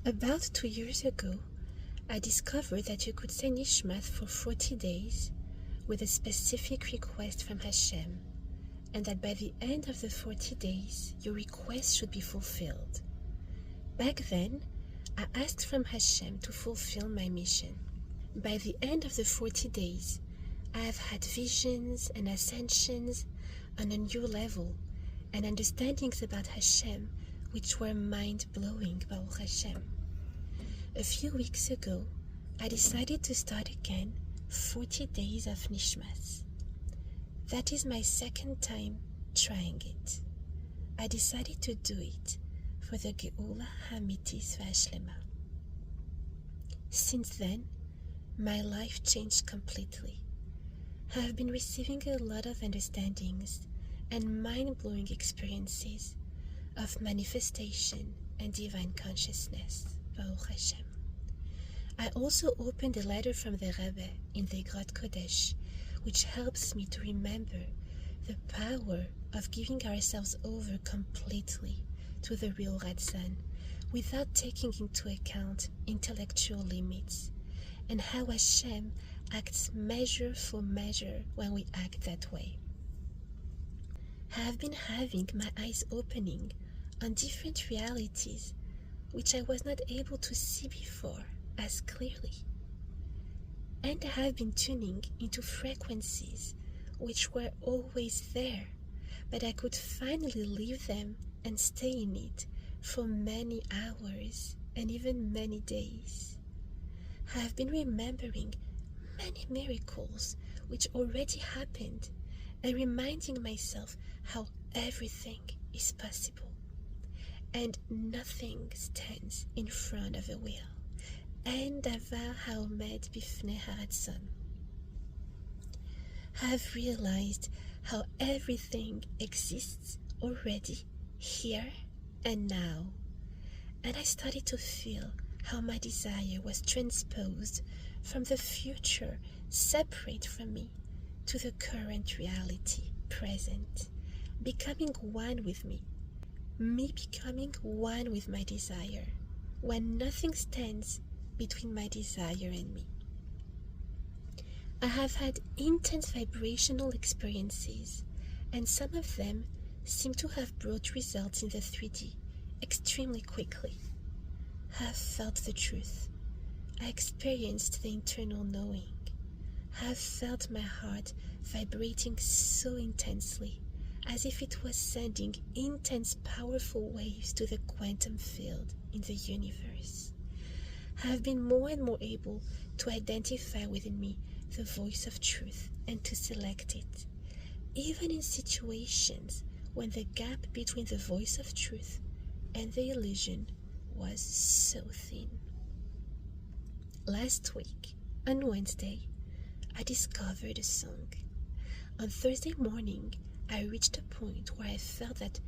About 2 years ago, I discovered that you could say Nishmat for 40 days with a specific request from Hashem, and that by the end of the 40 days, your request should be fulfilled. Back then, I asked from Hashem to fulfill my mission. By the end of the 40 days, I have had visions and ascensions on a new level and understandings about Hashem which were mind-blowing, Baruch Hashem. A few weeks ago, I decided to start again 40 days of Nishmas. That is my second time trying it. I decided to do it for the Geula Hamitis Vashlema. Since then, my life changed completely. I have been receiving a lot of understandings and mind-blowing experiences of manifestation and divine consciousness, Baruch Hashem. I also opened a letter from the Rebbe in the Grot Kodesh, which helps me to remember the power of giving ourselves over completely to the real Ratzon without taking into account intellectual limits, and how Hashem acts measure for measure when we act that way. I have been having my eyes opening on different realities which I was not able to see before as clearly. And I have been tuning into frequencies which were always there, but I could finally leave them and stay in it for many hours and even many days. I have been remembering many miracles which already happened and reminding myself how everything is possible and nothing stands in front of a will. And davar haomed bifnei haratzon. I have realized how everything exists already here and now, and I started to feel how my desire was transposed from the future separate from me to the current reality present, becoming one with me becoming one with my desire, when nothing stands between my desire and me. I have had intense vibrational experiences, and some of them seem to have brought results in the 3D extremely quickly. I have felt the truth. I experienced the internal knowing. I have felt my heart vibrating so intensely, as if it was sending intense, powerful waves to the quantum field in the universe. I have been more and more able to identify within me the voice of truth and to select it, even in situations when the gap between the voice of truth and the illusion was so thin. Last week, on Wednesday, I discovered a song. On Thursday morning, I reached a point where I felt that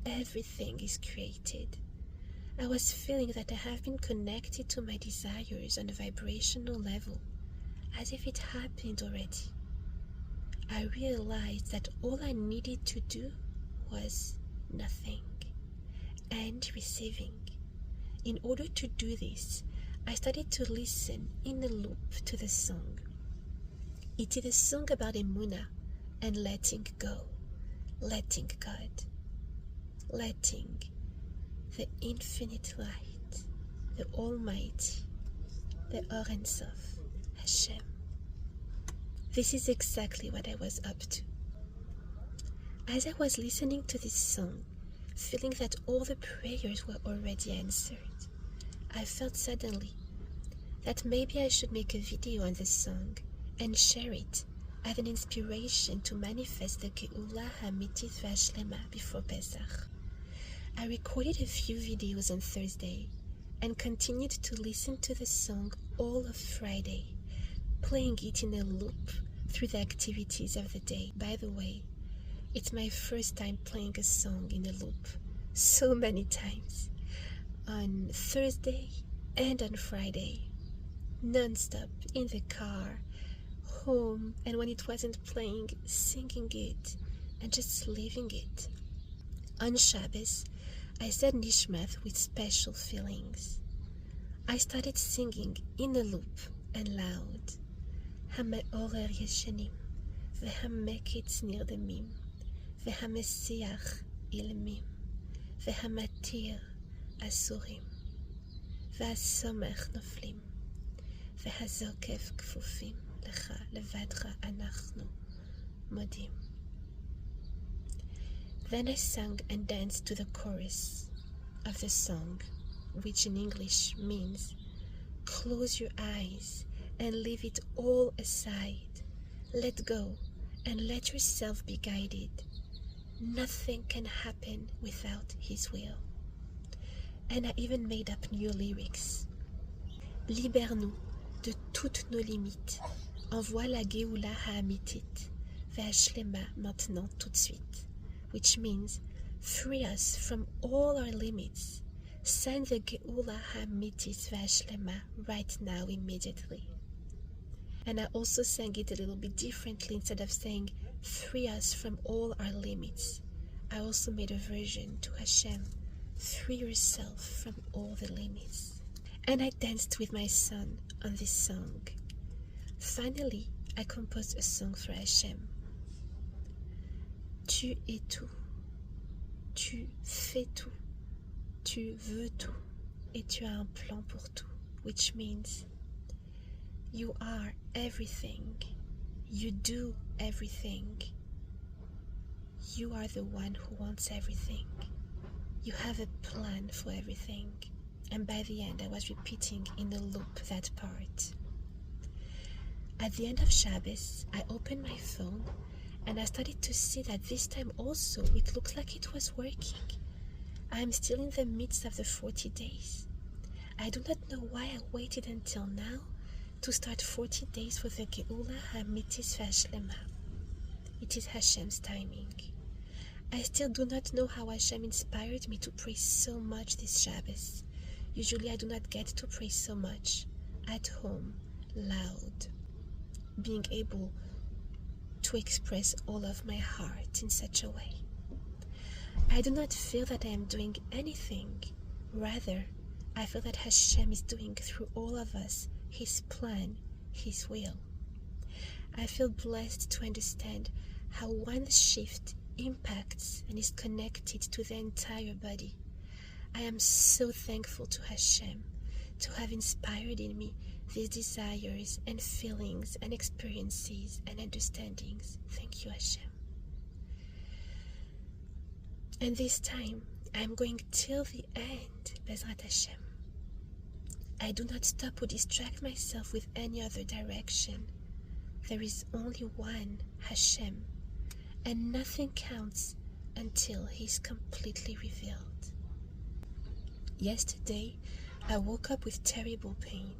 everything is created. I was feeling that I have been connected to my desires on a vibrational level, as if it happened already. I realized that all I needed to do was nothing and receiving. In order to do this, I started to listen in a loop to the song. It is a song about Emunah and letting go, letting God, letting the infinite light, the Almighty, the Or Ein Sof, Hashem. This is exactly what I was up to. As I was listening to this song, feeling that all the prayers were already answered, I felt suddenly that maybe I should make a video on this song and share it as an inspiration to manifest the Geula Hamitis Vashlema before Pesach. I recorded a few videos on Thursday and continued to listen to the song all of Friday, playing it in a loop through the activities of the day. By the way, it's my first time playing a song in a loop so many times, on Thursday and on Friday, non-stop, in the car, home, and when it wasn't playing, singing it and just leaving it. On Shabbos, I said Nishmat with special feelings. I started singing in a loop and loud. המעורר ישנים, והמקיץ נרדמים, והמסיח אילמים, והמתיר אסורים, והסומך נופלים, והזוקף כפופים, לך לבדך אנחנו מודים. Then I sang and danced to the chorus of the song, which in English means, close your eyes and leave it all aside. Let go and let yourself be guided. Nothing can happen without His will. And I even made up new lyrics. Libère-nous de toutes nos limites. Envoie la Géoula ha'amitit, ve'ashlema maintenant tout de suite. Which means, free us from all our limits. Send the Geula ha'amitit ve'ashlema right now, immediately. And I also sang it a little bit differently. Instead of saying, free us from all our limits, I also made a version to Hashem, free yourself from all the limits. And I danced with my son on this song. Finally, I composed a song for Hashem. Tu es tout, tu fais tout, tu veux tout, et tu as un plan pour tout, which means you are everything, you do everything, you are the one who wants everything, you have a plan for everything. And by the end I was repeating in a loop that part. At the end of Shabbos, I opened my phone and I started to see that this time also it looked like it was working. I am still in the midst of the 40 days. I do not know why I waited until now to start 40 days for the Geula ha'amitis ve'ashlema. It is Hashem's timing. I still do not know how Hashem inspired me to pray so much this Shabbos. Usually I do not get to pray so much at home, loud, being able to express all of my heart in such a way. I do not feel that I am doing anything. Rather, I feel that Hashem is doing through all of us His plan, His will. I feel blessed to understand how one shift impacts and is connected to the entire body. I am so thankful to Hashem to have inspired in me these desires and feelings and experiences and understandings. Thank you, Hashem. And this time, I'm going till the end, Bezrat Hashem. I do not stop or distract myself with any other direction. There is only one, Hashem, and nothing counts until He is completely revealed. Yesterday, I woke up with terrible pain.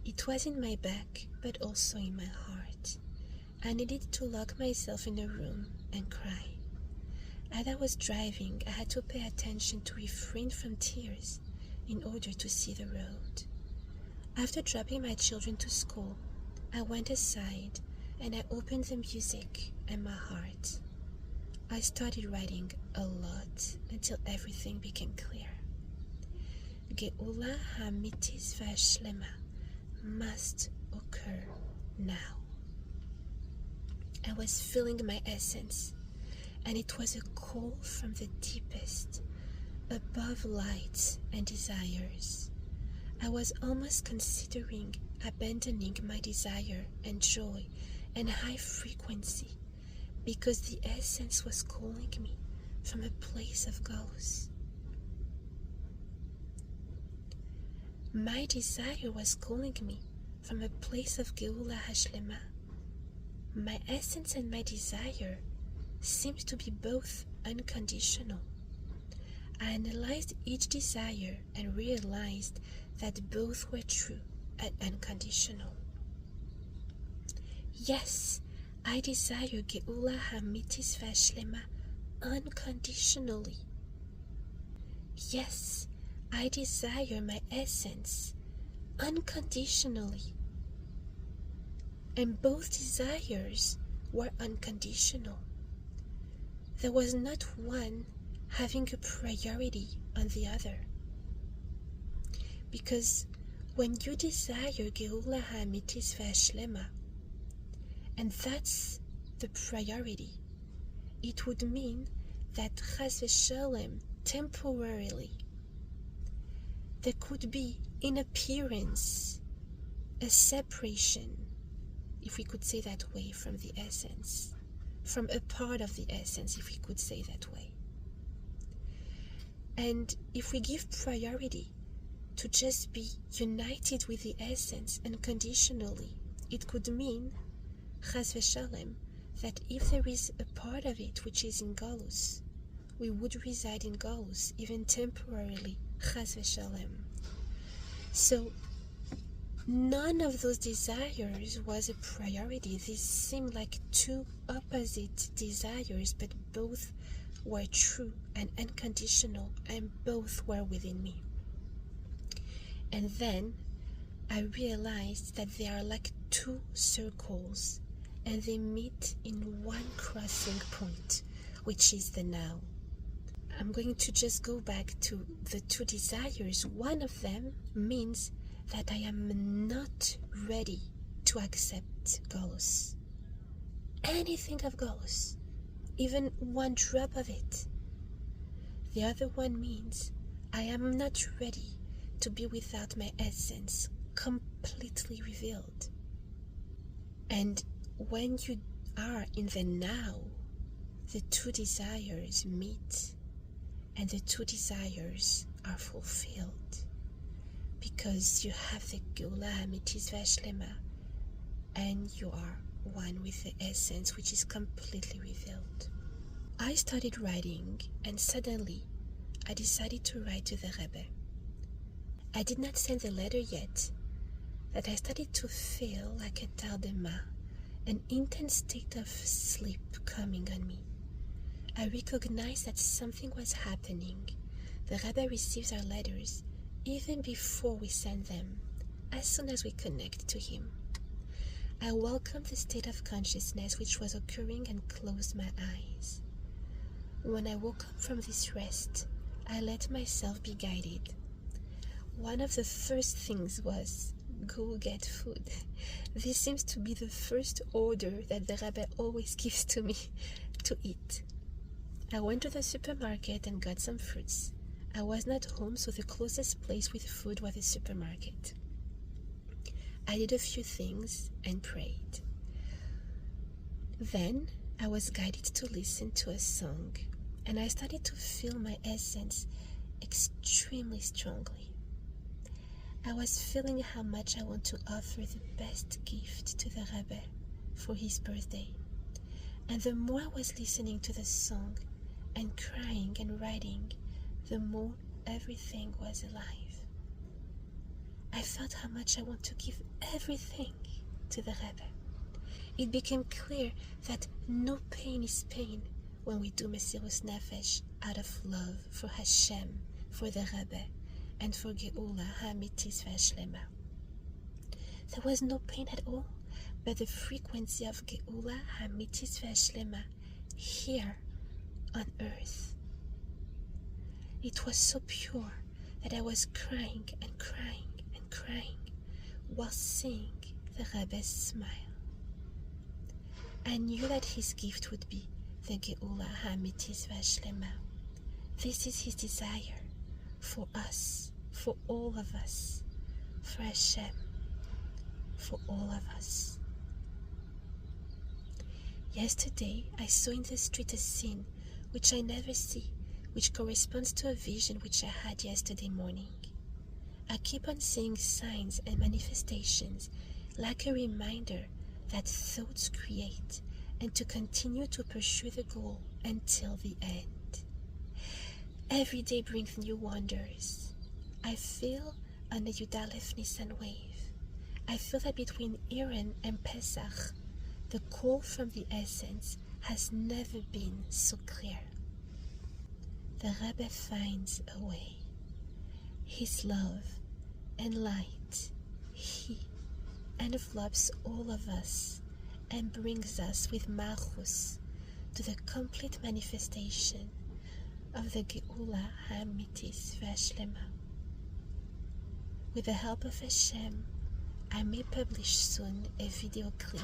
It was in my back, but also in my heart. I needed to lock myself in a room and cry. As I was driving, I had to pay attention to refrain from tears in order to see the road. After dropping my children to school, I went aside and I opened the music and my heart. I started writing a lot until everything became clear. Geula ha'amitis ve'ashlema must occur now. I was feeling my essence, and it was a call from the deepest, above light and desires. I was almost considering abandoning my desire and joy and high frequency because the essence was calling me from a place of ghosts. My desire was calling me from a place of Geula Hashlema. My essence and my desire seemed to be both unconditional. I analyzed each desire and realized that both were true and unconditional. Yes, I desire Geula ha'amitis ve'ashlema unconditionally. Yes, I desire my essence unconditionally. And both desires were unconditional. There was not one having a priority on the other. Because When you desire Geula Ha'amitis Ve'Shlema, and that's the priority, it would mean that Chas v'Shalom, temporarily, there could be, in appearance, a separation, if we could say that way, from the essence, from a part of the essence, if we could say that way. And if we give priority to just be united with the essence unconditionally, it could mean, Chas v'Shalom, that if there is a part of it which is in Galus, we would reside in Galus, even temporarily, Chas v'Shalom. So, none of those desires was a priority. These seemed like two opposite desires, but both were true and unconditional, and both were within me. And then I realized that they are like two circles, and they meet in one crossing point, which is the now. I'm going to just go back to the two desires. One of them means that I am not ready to accept Galus. Anything of Galus, even one drop of it. The other one means I am not ready to be without my essence completely revealed. And when you are in the now, the two desires meet, and the two desires are fulfilled, because you have the Geula Ha'amitis Ve'Shlema, and you are one with the essence which is completely revealed. I started writing, and suddenly I decided to write to the Rebbe. I did not send the letter yet, but I started to feel like a tardema, an intense state of sleep coming on me. I recognized that something was happening. The Rebbe receives our letters even before we send them, as soon as we connect to him. I welcomed the state of consciousness which was occurring and closed my eyes. When I woke up from this rest, I let myself be guided. One of the first things was, go get food. This seems to be the first order that the Rebbe always gives to me, to eat. I went to the supermarket and got some fruits. I was not home, so the closest place with food was the supermarket. I did a few things and prayed. Then I was guided to listen to a song, and I started to feel my essence extremely strongly. I was feeling how much I want to offer the best gift to the Rebbe for his birthday. And the more I was listening to the song and crying and writing, the more everything was alive. I felt how much I want to give everything to the Rebbe. It became clear that no pain is pain when we do Mesirus Nefesh out of love for Hashem, for the Rebbe, and for Geula Ha'amitis Ve'Shlema. There was no pain at all, but the frequency of Geula Ha'amitis Ve'Shlema here on earth. It was so pure that I was crying and crying and crying while seeing the Rebbe's smile. I knew that his gift would be the Geula Ha'amitis Ve'Shlema. This is his desire for us, for all of us, for Hashem, for all of us. Yesterday, I saw in the street a scene which I never see, which corresponds to a vision which I had yesterday morning. I keep on seeing signs and manifestations like a reminder that thoughts create, and to continue to pursue the goal until the end. Every day brings new wonders. I feel on a Yud Aleph Nisan wave. I feel that between Iran and Pesach, the call from the essence has never been so clear. The Rebbe finds a way. His love and light, he envelops all of us and brings us with Malchus to the complete manifestation of the Geula Ha'amitis Ve'Shlema. With the help of Hashem, I may publish soon a video clip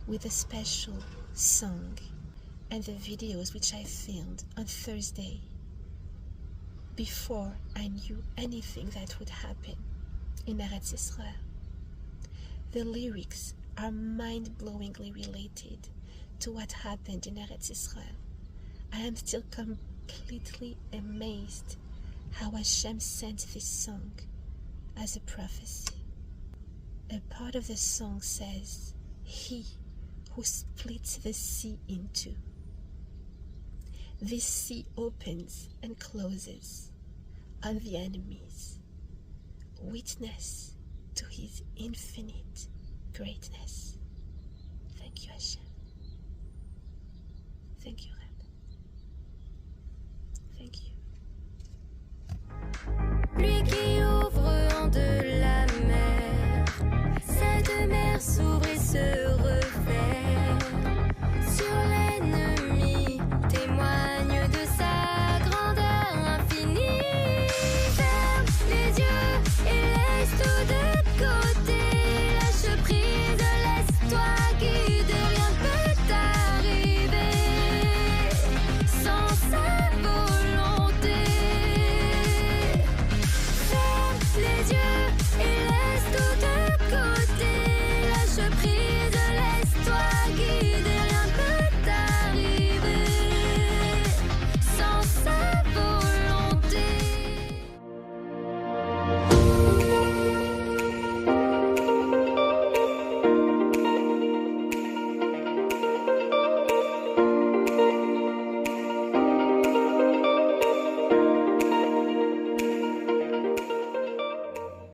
with a special song and the videos which I filmed on Thursday before I knew anything that would happen in Eretz Israel. The lyrics are mind-blowingly related to what happened in Eretz Israel. I am still completely amazed how Hashem sent this song as a prophecy. A part of the song says, "He who splits the sea in two." This sea opens and closes on the enemies. Witness to his infinite greatness. Thank you, Hashem. Thank you.